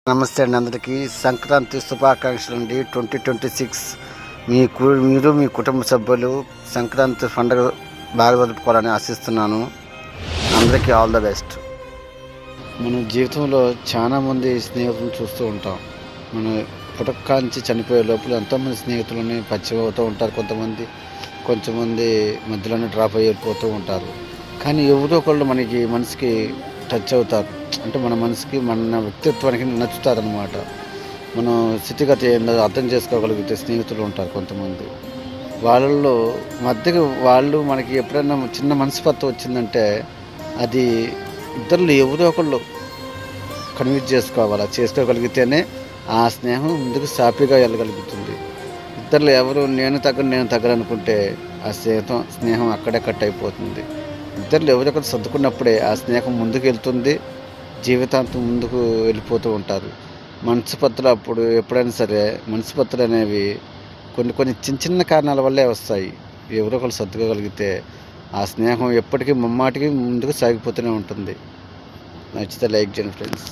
నమస్తే అండి, అందరికీ సంక్రాంతి శుభాకాంక్షలు అండి. 2026 మీరు మీ కుటుంబ సభ్యులు సంక్రాంతి పండుగ బాగా జరుపుకోవాలని ఆశిస్తున్నాను. అందరికీ ఆల్ ద బెస్ట్. మన జీవితంలో చాలామంది స్నేహితులను చూస్తూ ఉంటాం. మన పుటక్కాంచి చనిపోయే లోపల ఎంతోమంది స్నేహితులని పరిచయం అవుతూ ఉంటారు. కొంతమంది మధ్యలోనే డ్రాప్ అయిపోతూ ఉంటారు. కానీ ఎవరో ఒకళ్ళు మనసుకి టచ్ అవుతారు. అంటే మన మనసుకి, మన వ్యక్తిత్వానికి నచ్చుతారనమాట. మనం స్థితిగతి ఏందో అర్థం చేసుకోగలిగితే స్నేహితులు ఉంటారు కొంతమంది. వాళ్ళల్లో మధ్యకి మనకి ఎప్పుడైనా చిన్న మనస్పర్ధ వచ్చిందంటే అది ఇద్దరిలో ఎవరో ఒకళ్ళు కన్విన్స్ చేసుకోగలిగితేనే ఆ స్నేహం ముందుకు సాఫీగా వెళ్ళగలుగుతుంది. ఇద్దరిలో ఎవరు నేను తగ్గననుకుంటే ఆ స్నేహం అక్కడే కట్ అయిపోతుంది. ఇద్దరిలో ఎవరొకరు సర్దుకున్నప్పుడే ఆ స్నేహం ముందుకు వెళ్తుంది, జీవితాంతం ముందుకు వెళ్ళిపోతూ ఉంటారు. మనస్పర్ధలు అప్పుడు ఎప్పుడైనా సరే మనస్పర్ధలు అనేవి కొన్ని చిన్న కారణాల వల్లే వస్తాయి. ఎవరో ఒకరు సర్దుకోగలిగితే ఆ స్నేహం ఎప్పటికీ ముమ్మాటికి ముందుకు సాగిపోతూనే ఉంటుంది. నచ్చితే లైక్ చేయండి ఫ్రెండ్స్.